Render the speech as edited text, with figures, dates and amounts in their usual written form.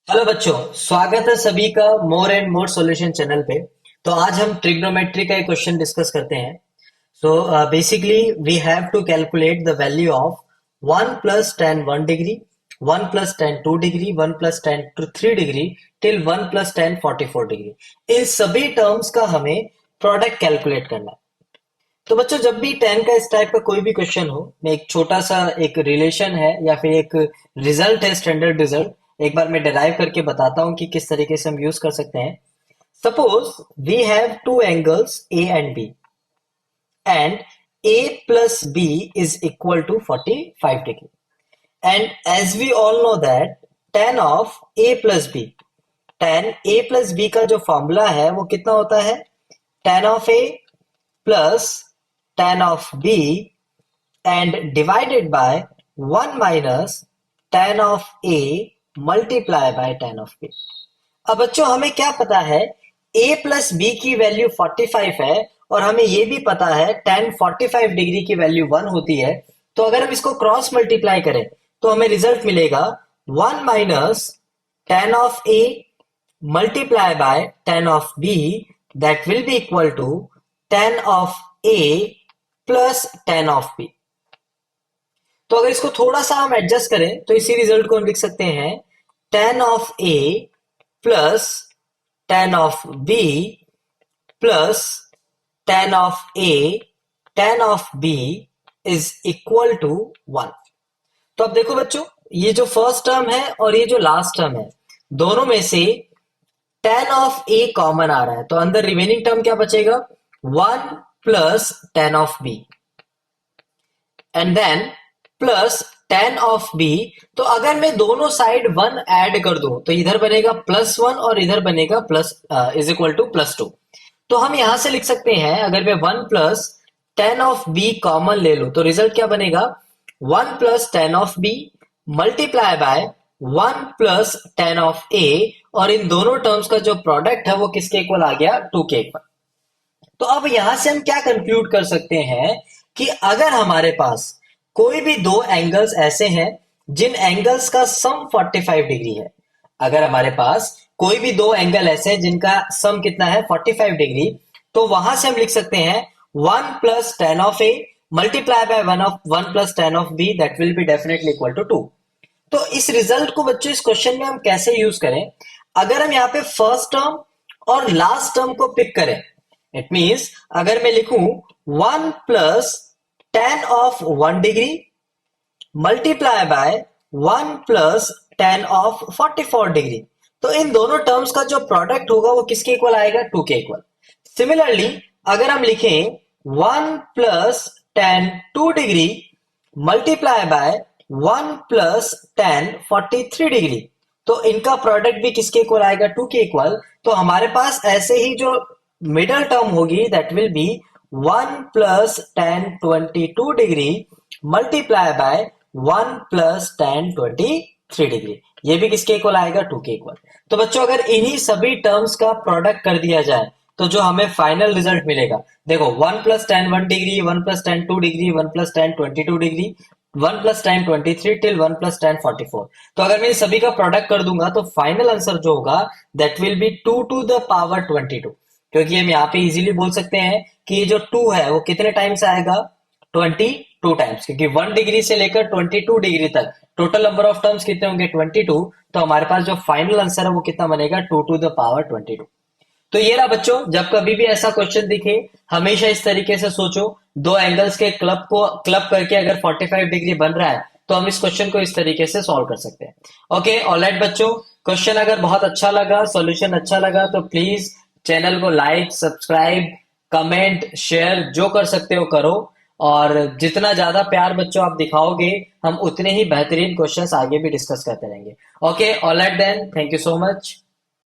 Hello बच्चों, स्वागत है सभी का more and more solution channel पे। तो आज हम ट्रिग्नोमेट्री का एक क्वेश्चन डिस्कस करते हैं। So basically we have to calculate the value of 1 plus tan 1 degree, 1 plus tan 2 degree, 1 plus tan 3 degree till 1 plus tan 44 degree. इन सभी टर्म्स का हमें प्रोडक्ट कैलकुलेट करना है। तो बच्चों, जब भी tan का इस टाइप का कोई भी क्वेश्चन हो, मैं एक छोटा सा एक रिलेशन है या फिर एक रिजल्ट है, स्टैंडर्ड रिजल्ट एक बार मैं डिराइव करके बताता हूं कि किस तरीके से हम यूज कर सकते हैं। Suppose we have two angles A and B and a plus b is equal to 45 degree, and as we all know that tan of a plus b, tan a plus b का जो formula है वो कितना होता है? tan of a plus tan of b and divided by 1 minus tan of a multiply by tan of b। अब बच्चों, हमें क्या पता है? a प्लस बी की वैल्यू 45 है और हमें यह भी पता है tan 45 डिग्री की वैल्यू 1 होती है। तो अगर हम इसको क्रॉस मल्टीप्लाई करें तो हमें रिजल्ट मिलेगा 1 minus tan of a multiply by tan of b, that will be equal to tan of a plus tan of b। तो अगर इसको थोड़ा सा हम एडजस्ट करें तो इसी रिजल्ट को हम लिख सकते हैं tan of a plus tan of b plus tan of a tan of b is equal to 1। तो अब देखो बच्चों, ये जो फर्स्ट टर्म है और ये जो लास्ट टर्म है, दोनों में से tan ऑफ a कॉमन आ रहा है, तो अंदर रिमेनिंग टर्म क्या बचेगा? 1 plus tan of b and then plus tan of b। तो अगर मैं दोनों साइड 1 ऐड कर दूं तो इधर बनेगा +1 और इधर बनेगा प्लस इज इक्वल टू +2। तो हम यहां से लिख सकते हैं, अगर मैं 1 plus tan of b common ले लूं तो रिजल्ट क्या बनेगा? 1 plus tan of b multiply by 1 plus tan of a, और इन दोनों टर्म्स का जो प्रोडक्ट है वो किसके इक्वल आ गया? 2 के इक्वल। तो अब यहां से हम क्या कंक्लूड कर सकते हैं कि अगर हमारे पास कोई भी दो एंगल्स ऐसे हैं जिन एंगल्स का सम 45 डिग्री है, अगर हमारे पास कोई भी दो एंगल ऐसे हैं जिनका सम कितना है? 45 डिग्री, तो वहां से हम लिख सकते हैं 1 plus tan of A multiply by 1 plus tan of B, that will be definitely equal to 2। तो इस रिजल्ट को बच्चों इस क्वेश्चन में हम कैसे यूज करें? अगर हम यहाँ पे फर्स्ट टर्म और लास्ट टर्म को पिक करें, इट मीन्स अगर मैं लिखूं 1 plus tan of 1 degree multiply by 1 plus tan of 44 degree, तो इन दोनों टर्म्स का जो प्रोडक्ट होगा वो किसके इक्वल आएगा? 2 के इक्वल। सिमिलरली अगर हम लिखें 1 plus tan 2 degree multiply by 1 plus tan 43 degree, तो इनका प्रोडक्ट भी किसके इक्वल आएगा? 2 के इक्वल। तो हमारे पास ऐसे ही जो मिडल टर्म होगी that will B 1 plus tan 22 degree multiply by 1 plus tan 23 degree, ये भी किसके इक्वल आएगा? 2 के इक्वल। तो बच्चों, अगर इन्हीं सभी टर्म्स का प्रोडक्ट कर दिया जाए तो जो हमें फाइनल रिजल्ट मिलेगा, देखो 1 plus tan 1 degree, 1 plus tan 2 degree, 1 plus tan 22 degree, 1 plus tan 23 till 1 plus tan 44। तो अगर मैं इन सभी का प्रोडक्ट कर दूंगा तो फाइनल आंसर जो होगा that will be 2 to the power 22, क्योंकि हम यहाँ पे इजीली बोल सकते हैं कि ये जो 2 है वो कितने टाइम्स आएगा? 22 टाइम्स, क्योंकि 1 डिग्री से लेकर 22 डिग्री तक टोटल नंबर ऑफ टर्म्स कितने होंगे? 22। तो हमारे पास जो फाइनल आंसर है वो कितना बनेगा? 2 टू द पावर 22। तो ये रहा बच्चों, जब कभी भी ऐसा क्वेश्चन दिखे हमेशा इस तरीके से सोचो, दो एंगल्स के क्लब करके अगर 45 डिग्री बन रहा है तो हम इस क्वेश्चन को इस तरीके से सॉल्व कर सकते हैं। ओके, ऑलराइट बच्चों, क्वेश्चन अगर बहुत अच्छा लगा, सॉल्यूशन अच्छा लगा, तो प्लीज चैनल को लाइक, सब्सक्राइब, कमेंट, शेयर जो कर सकते हो करो। और जितना ज्यादा प्यार बच्चों आप दिखाओगे, हम उतने ही बेहतरीन क्वेश्चंस आगे भी डिस्कस करते रहेंगे। Okay, alright then, thank you so much.